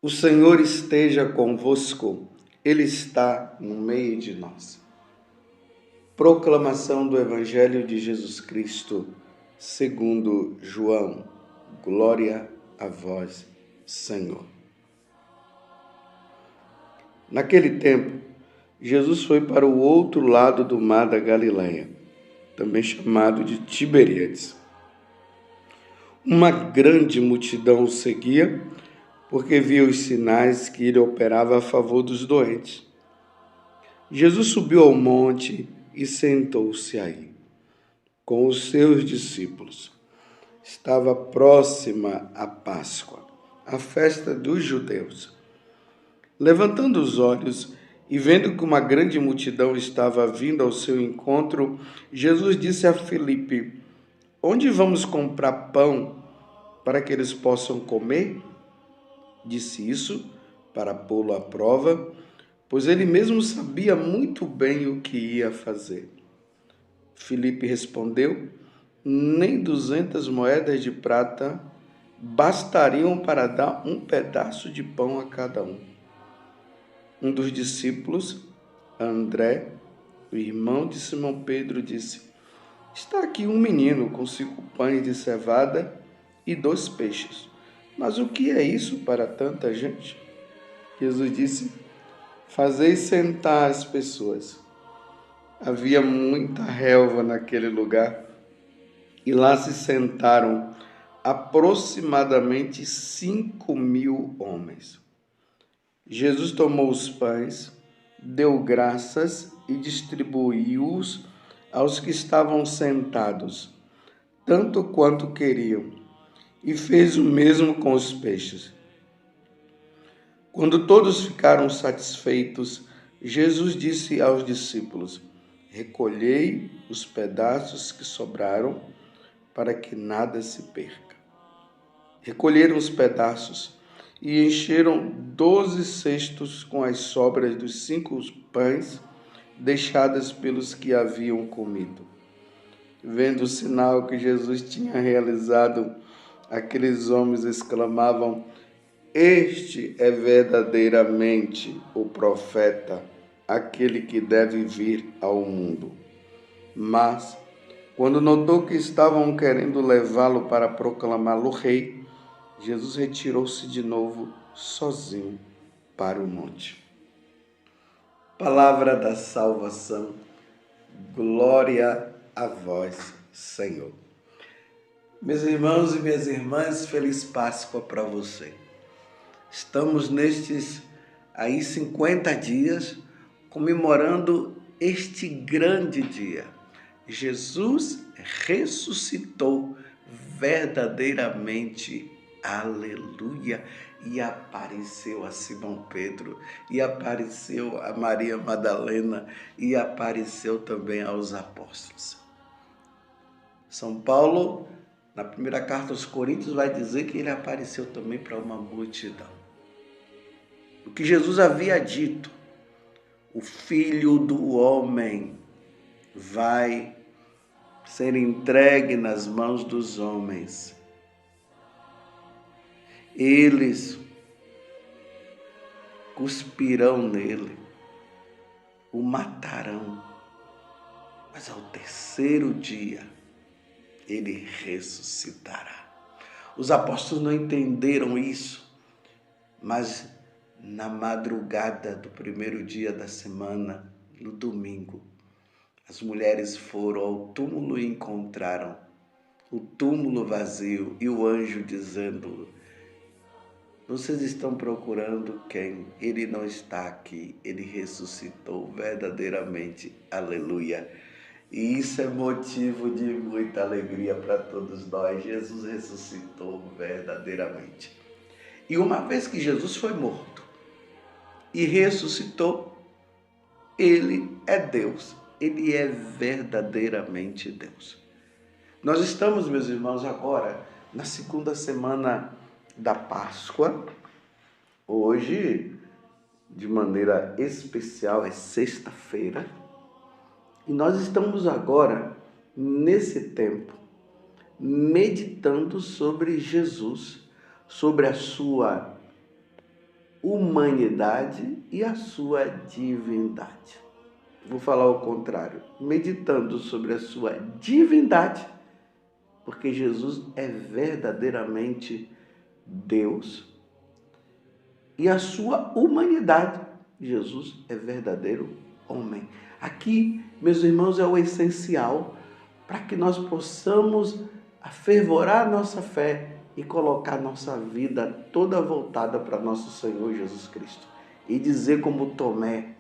O Senhor esteja convosco, Ele está no meio de nós. Proclamação do Evangelho de Jesus Cristo, segundo João. Glória a vós, Senhor. Naquele tempo, Jesus foi para o outro lado do mar da Galileia, também chamado de Tiberíades. Uma grande multidão o seguia, porque via os sinais que ele operava a favor dos doentes. Jesus subiu ao monte e sentou-se aí, com os seus discípulos. Estava próxima a Páscoa, a festa dos judeus. Levantando os olhos e vendo que uma grande multidão estava vindo ao seu encontro, Jesus disse a Filipe: "Onde vamos comprar pão para que eles possam comer?" Disse isso para pô-lo à prova, pois ele mesmo sabia muito bem o que ia fazer. Filipe respondeu: "Nem 200 moedas de prata bastariam para dar um pedaço de pão a cada um." Um dos discípulos, André, o irmão de Simão Pedro, disse: "Está aqui um menino com 5 pães de cevada e 2 peixes. Mas o que é isso para tanta gente?" Jesus disse: "Fazei sentar as pessoas." Havia muita relva naquele lugar e lá se sentaram aproximadamente 5.000 homens. Jesus tomou os pães, deu graças e distribuiu-os aos que estavam sentados, tanto quanto queriam, e fez o mesmo com os peixes. Quando todos ficaram satisfeitos, Jesus disse aos discípulos: "Recolhei os pedaços que sobraram, para que nada se perca." Recolheram os pedaços e encheram 12 cestos com as sobras dos 5 pães deixadas pelos que haviam comido. Vendo o sinal que Jesus tinha realizado, aqueles homens exclamavam: "Este é verdadeiramente o profeta, aquele que deve vir ao mundo." Mas, quando notou que estavam querendo levá-lo para proclamá-lo rei, Jesus retirou-se de novo sozinho para o monte. Palavra da salvação. Glória a vós, Senhor. Meus irmãos e minhas irmãs, feliz Páscoa para você. Estamos nestes 50 dias comemorando este grande dia. Jesus ressuscitou verdadeiramente, aleluia, e apareceu a Simão Pedro, e apareceu a Maria Madalena, e apareceu também aos apóstolos. São Paulo, na primeira carta aos Coríntios, vai dizer que ele apareceu também para uma multidão. O que Jesus havia dito: o Filho do Homem vai ser entregue nas mãos dos homens. Eles cuspirão nele, o matarão, mas ao terceiro dia ele ressuscitará. Os apóstolos não entenderam isso, mas na madrugada do primeiro dia da semana, no domingo, as mulheres foram ao túmulo e encontraram o túmulo vazio e o anjo dizendo: "Vocês estão procurando quem? Ele não está aqui, ele ressuscitou verdadeiramente." Aleluia! E isso é motivo de muita alegria para todos nós. Jesus ressuscitou verdadeiramente. E uma vez que Jesus foi morto e ressuscitou, ele é Deus. Ele é verdadeiramente Deus. Nós estamos, meus irmãos, agora na segunda semana da Páscoa. Hoje, de maneira especial, é sexta-feira. E nós estamos agora, nesse tempo, meditando sobre Jesus, sobre a sua humanidade e a sua divindade. Vou falar o contrário, meditando sobre a sua divindade, porque Jesus é verdadeiramente Deus, e a sua humanidade, Jesus é verdadeiro homem. Aqui, meus irmãos, é o essencial para que nós possamos afervorar nossa fé e colocar nossa vida toda voltada para nosso Senhor Jesus Cristo. E dizer como Tomé,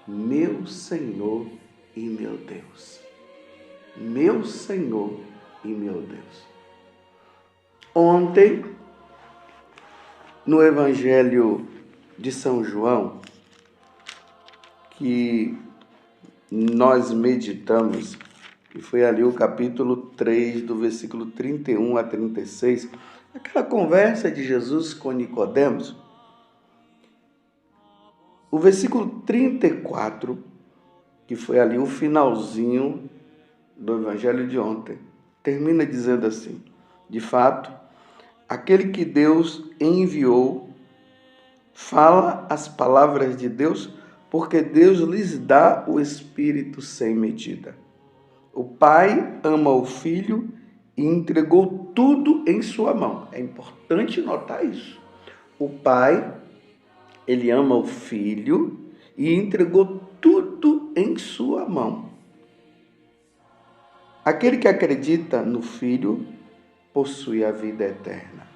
meu Senhor e meu Deus. Meu Senhor e meu Deus. Ontem, no Evangelho de São João, que nós meditamos, e foi ali o capítulo 3, do versículo 31 a 36, aquela conversa de Jesus com Nicodemos. O versículo 34, que foi ali o finalzinho do Evangelho de ontem, termina dizendo assim: de fato, aquele que Deus enviou fala as palavras de Deus, porque Deus lhes dá o Espírito sem medida. O Pai ama o Filho e entregou tudo em sua mão. É importante notar isso. O Pai, ele ama o Filho e entregou tudo em sua mão. Aquele que acredita no Filho possui a vida eterna.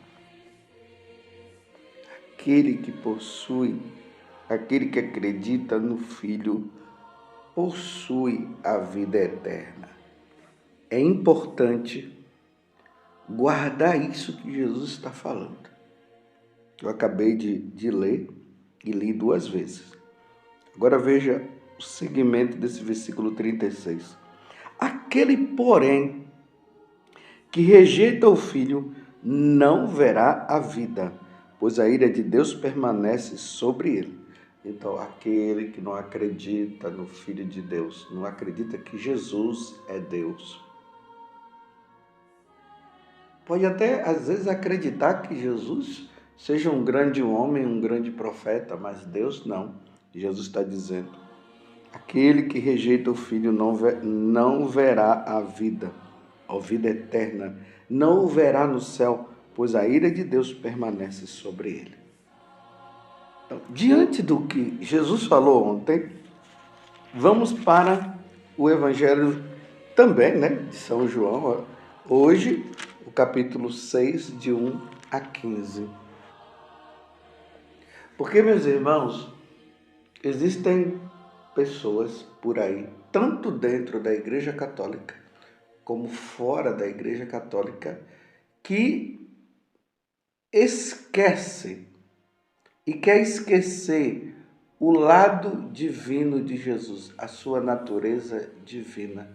Aquele que acredita no Filho possui a vida eterna. É importante guardar isso que Jesus está falando. Eu acabei de ler e li 2 vezes. Agora veja o segmento desse versículo 36. Aquele, porém, que rejeita o Filho não verá a vida, pois a ira de Deus permanece sobre ele. Então, aquele que não acredita no Filho de Deus, não acredita que Jesus é Deus, pode até, às vezes, acreditar que Jesus seja um grande homem, um grande profeta, mas Deus não. Jesus está dizendo, aquele que rejeita o Filho não verá a vida eterna, não o verá no céu, pois a ira de Deus permanece sobre ele. Então, diante do que Jesus falou ontem, vamos para o Evangelho também, de São João, hoje, o capítulo 6, de 1 a 15. Porque, meus irmãos, existem pessoas por aí, tanto dentro da Igreja Católica, como fora da Igreja Católica, que esquece e quer esquecer o lado divino de Jesus, a sua natureza divina,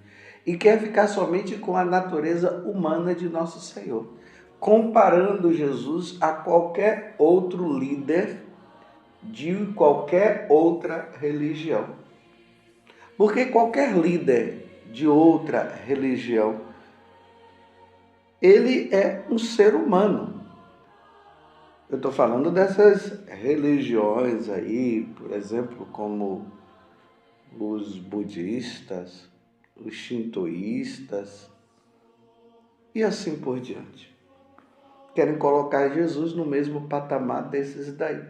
e quer ficar somente com a natureza humana de nosso Senhor, comparando Jesus a qualquer outro líder de qualquer outra religião. Porque qualquer líder de outra religião, ele é um ser humano. Eu estou falando dessas religiões aí, por exemplo, como os budistas, os shintoístas e assim por diante. Querem colocar Jesus no mesmo patamar desses daí,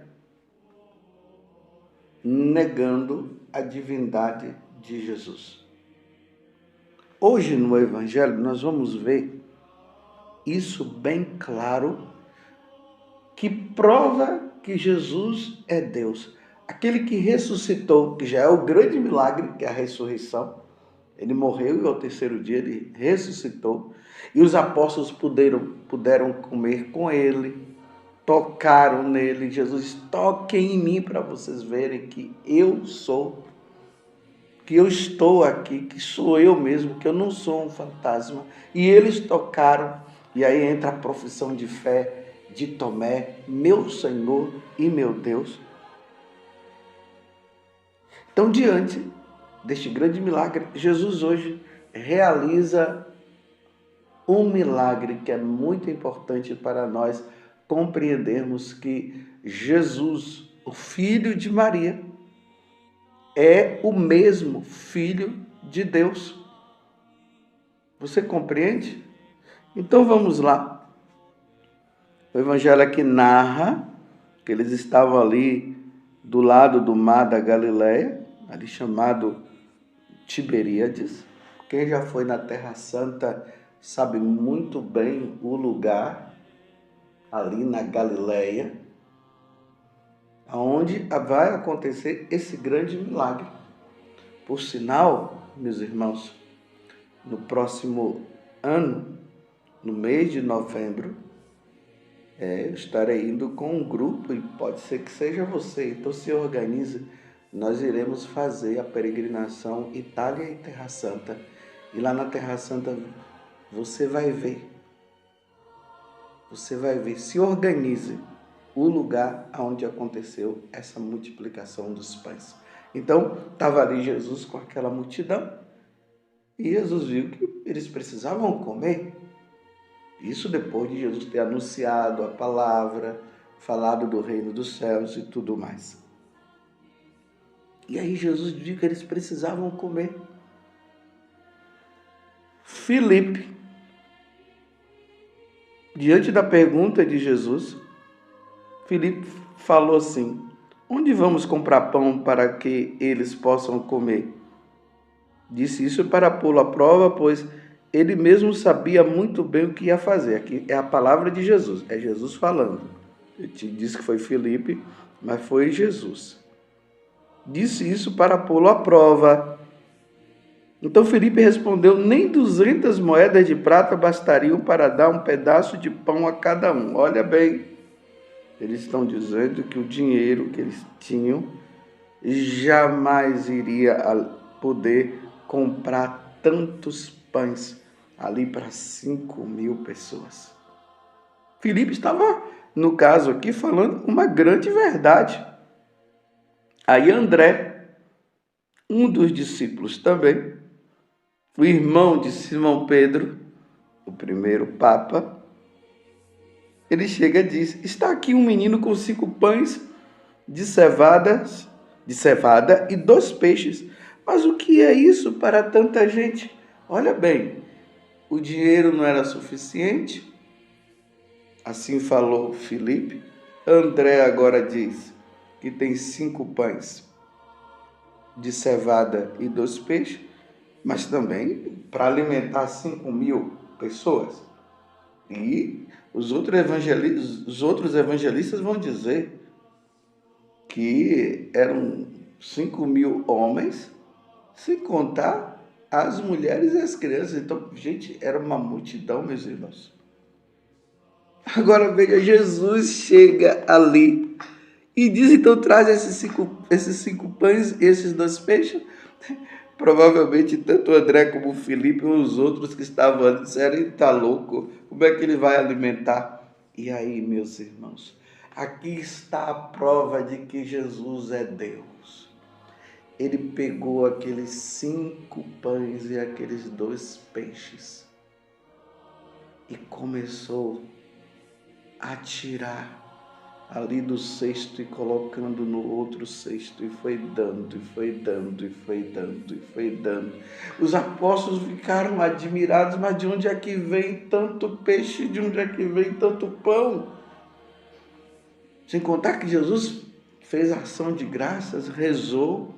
negando a divindade de Jesus. Hoje no Evangelho nós vamos ver isso bem claro, que prova que Jesus é Deus. Aquele que ressuscitou, que já é o grande milagre, que é a ressurreição. Ele morreu e ao 3º dia ele ressuscitou. E os apóstolos puderam comer com ele, tocaram nele. Jesus, toquem em mim para vocês verem que eu sou, que eu estou aqui, que sou eu mesmo, que eu não sou um fantasma. E eles tocaram, e aí entra a profissão de fé de Tomé, meu Senhor e meu Deus. Então, diante deste grande milagre, Jesus hoje realiza um milagre que é muito importante para nós compreendermos que Jesus o filho de Maria, é o mesmo Filho de Deus. Você compreende? Então vamos lá. O evangelho aqui narra que eles estavam ali do lado do mar da Galileia, ali chamado Tiberíades. Quem já foi na Terra Santa sabe muito bem o lugar, ali na Galileia, onde vai acontecer esse grande milagre. Por sinal, meus irmãos, no próximo ano, no mês de novembro, eu estarei indo com um grupo, e pode ser que seja você, então se organize. Nós iremos fazer a peregrinação Itália e Terra Santa. E lá na Terra Santa você vai ver, se organize o lugar onde aconteceu essa multiplicação dos pães. Então, estava ali Jesus com aquela multidão, e Jesus viu que eles precisavam comer. Isso depois de Jesus ter anunciado a palavra, falado do reino dos céus e tudo mais. E aí Jesus viu que eles precisavam comer. Filipe, diante da pergunta de Jesus, Filipe falou assim: onde vamos comprar pão para que eles possam comer? Disse isso para pô-lo à prova, pois ele mesmo sabia muito bem o que ia fazer. Aqui é a palavra de Jesus, é Jesus falando. Eu te disse que foi Filipe, mas foi Jesus. Disse isso para pô-lo à prova. Então Filipe respondeu: nem 200 moedas de prata bastariam para dar um pedaço de pão a cada um. Olha bem, eles estão dizendo que o dinheiro que eles tinham jamais iria poder comprar tantos pães ali para 5.000 pessoas. Filipe estava, no caso aqui, falando uma grande verdade. Aí André, um dos discípulos também, o irmão de Simão Pedro, o primeiro papa, ele chega e diz: está aqui um menino com 5 pães de cevada e 2 peixes. Mas o que é isso para tanta gente? Olha bem, o dinheiro não era suficiente? Assim falou Filipe. André agora diz que tem 5 pães de cevada e 2 peixes, mas também para alimentar 5.000 pessoas. E os outros evangelistas vão dizer que eram 5.000 homens, sem contar as mulheres e as crianças. Então, gente, era uma multidão, meus irmãos. Agora veja, Jesus chega ali e diz: então traz esses cinco pães e esses 2 peixes. Provavelmente tanto André como o Filipe e os outros que estavam ali disseram: ele está louco, como é que ele vai alimentar? E aí, meus irmãos, aqui está a prova de que Jesus é Deus. Ele pegou aqueles 5 pães e aqueles 2 peixes e começou a tirar ali do cesto e colocando no outro cesto, e foi dando, e foi dando, e foi dando, e foi dando. Os apóstolos ficaram admirados: mas de onde é que vem tanto peixe? De onde é que vem tanto pão? Sem contar que Jesus fez ação de graças, rezou,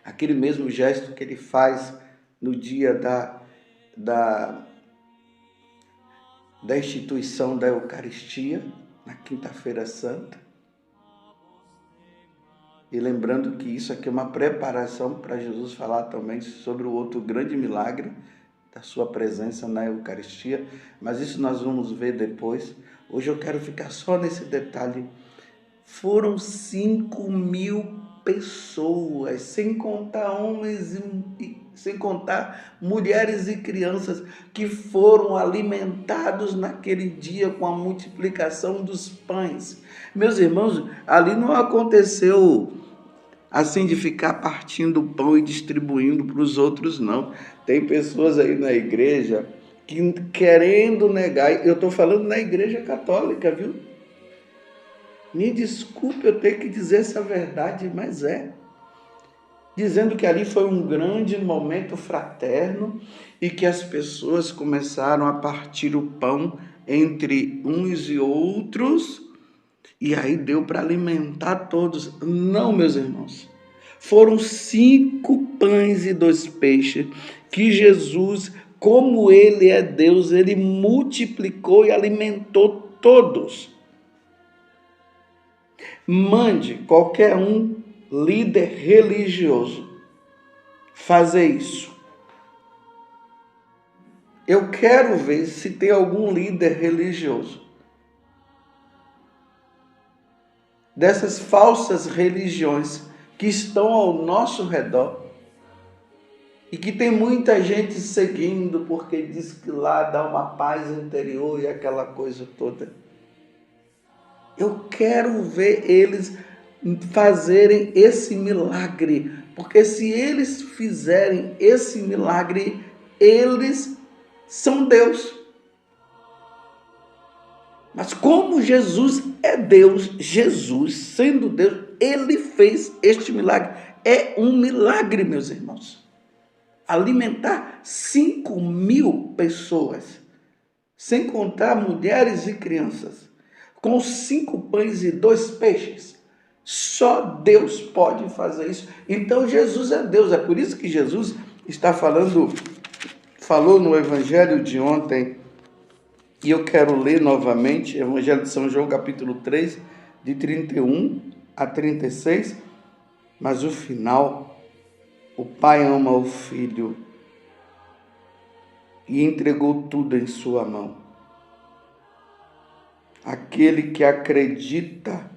aquele mesmo gesto que ele faz no dia da instituição da Eucaristia, na Quinta-feira Santa. E lembrando que isso aqui é uma preparação para Jesus falar também sobre o outro grande milagre da sua presença na Eucaristia, mas isso nós vamos ver depois. Hoje eu quero ficar só nesse detalhe. Foram 5.000 pessoas, sem contar homens e sem contar mulheres e crianças, que foram alimentados naquele dia com a multiplicação dos pães. Meus irmãos, ali não aconteceu assim de ficar partindo o pão e distribuindo para os outros, não. Tem pessoas aí na igreja que querendo negar, eu estou falando na igreja católica, viu? Me desculpe eu ter que dizer essa verdade, mas dizendo que ali foi um grande momento fraterno e que as pessoas começaram a partir o pão entre uns e outros, e aí deu para alimentar todos. Não, meus irmãos. Foram 5 pães e 2 peixes que Jesus, como ele é Deus, ele multiplicou e alimentou todos. Mande qualquer um líder religioso fazer isso. Eu quero ver se tem algum líder religioso dessas falsas religiões que estão ao nosso redor e que tem muita gente seguindo porque diz que lá dá uma paz interior e aquela coisa toda. Eu quero ver eles fazerem esse milagre, porque se eles fizerem esse milagre, eles são Deus. Mas como Jesus é Deus, Jesus sendo Deus, ele fez este milagre. É um milagre, meus irmãos. Alimentar 5.000 pessoas, sem contar mulheres e crianças, com 5 pães e 2 peixes. Só Deus pode fazer isso. Então Jesus é Deus. É por isso que Jesus falou no Evangelho de ontem, e eu quero ler novamente, Evangelho de São João, capítulo 3, de 31 a 36, mas o final, o Pai ama o Filho e entregou tudo em sua mão. Aquele que acredita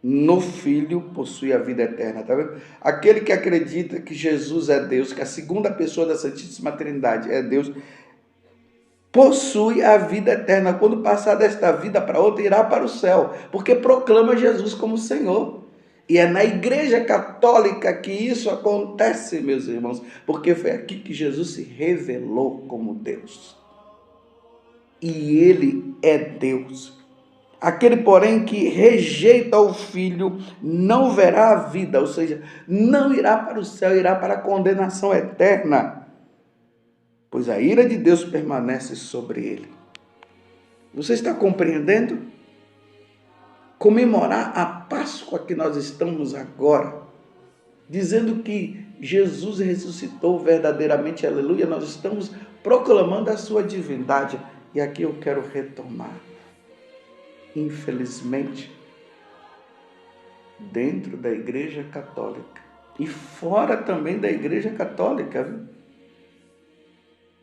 no Filho possui a vida eterna, tá vendo? Aquele que acredita que Jesus é Deus, que a segunda pessoa da Santíssima Trindade é Deus, possui a vida eterna. Quando passar desta vida para outra, irá para o céu, porque proclama Jesus como Senhor. E é na Igreja Católica que isso acontece, meus irmãos, porque foi aqui que Jesus se revelou como Deus. E Ele é Deus. Aquele, porém, que rejeita o Filho não verá a vida, ou seja, não irá para o céu, irá para a condenação eterna, pois a ira de Deus permanece sobre ele. Você está compreendendo? Comemorar a Páscoa que nós estamos agora, dizendo que Jesus ressuscitou verdadeiramente, aleluia, nós estamos proclamando a sua divindade. E aqui eu quero retomar. Infelizmente, dentro da Igreja Católica e fora também da Igreja Católica, viu?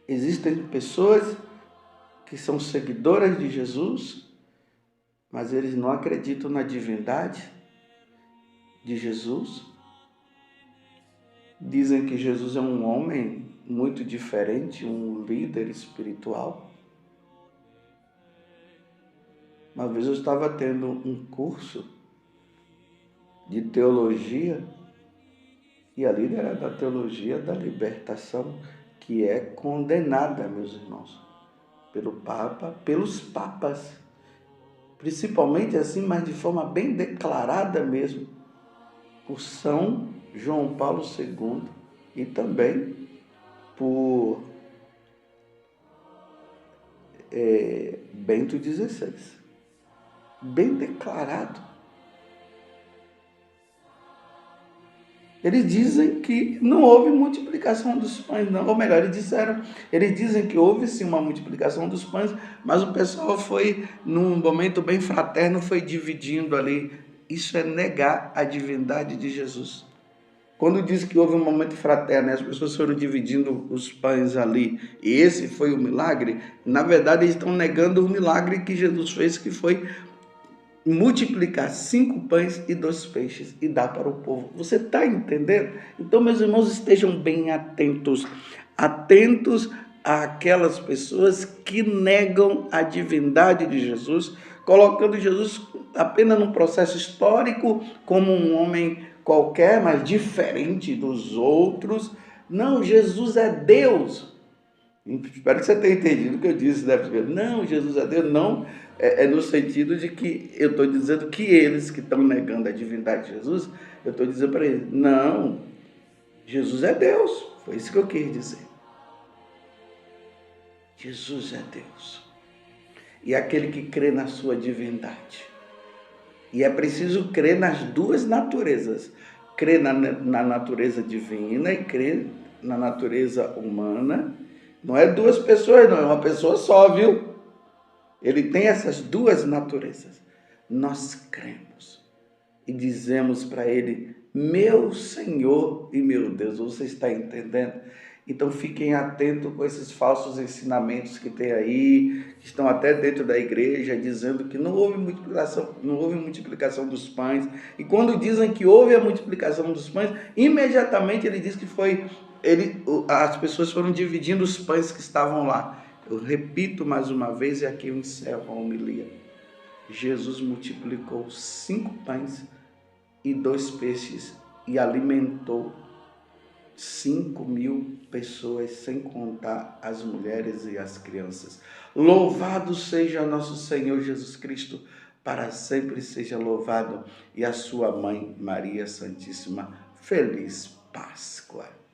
Existem pessoas que são seguidoras de Jesus, mas eles não acreditam na divindade de Jesus. Dizem que Jesus é um homem muito diferente, um líder espiritual. Uma vez eu estava tendo um curso de teologia, e a líder era da teologia da libertação, que é condenada, meus irmãos, pelo Papa, pelos papas, principalmente assim, mas de forma bem declarada mesmo, por São João Paulo II e também por Bento XVI. Bem declarado. Eles dizem que não houve multiplicação dos pães, não. Ou melhor, eles dizem que houve sim uma multiplicação dos pães, mas o pessoal foi, num momento bem fraterno, foi dividindo ali. Isso é negar a divindade de Jesus. Quando diz que houve um momento fraterno, as pessoas foram dividindo os pães ali, e esse foi o milagre, na verdade eles estão negando o milagre que Jesus fez, que foi multiplicar 5 pães e 2 peixes e dar para o povo. Você está entendendo? Então, meus irmãos, estejam bem atentos àquelas pessoas que negam a divindade de Jesus, colocando Jesus apenas num processo histórico como um homem qualquer, mas diferente dos outros. Não, Jesus é Deus. Espero que você tenha entendido o que eu disse. Não, Jesus é Deus, não É no sentido de que eu estou dizendo que eles que estão negando a divindade de Jesus, eu estou dizendo para eles, não, Jesus é Deus. Foi isso que eu quis dizer. Jesus é Deus. E aquele que crê na sua divindade. E é preciso crer nas duas naturezas. Crer na natureza divina e crer na natureza humana. Não é duas pessoas, não. É uma pessoa só, viu? Ele tem essas duas naturezas. Nós cremos e dizemos para ele, meu Senhor e meu Deus. Você está entendendo? Então fiquem atentos com esses falsos ensinamentos que tem aí, que estão até dentro da igreja, dizendo que não houve multiplicação dos pães. E quando dizem que houve a multiplicação dos pães, imediatamente ele diz que as pessoas foram dividindo os pães que estavam lá. Eu repito mais uma vez e aqui eu encerro a homilia. Jesus multiplicou 5 pães e 2 peixes e alimentou 5.000 pessoas, sem contar as mulheres e as crianças. Louvado seja nosso Senhor Jesus Cristo, para sempre seja louvado, e a sua mãe Maria Santíssima. Feliz Páscoa!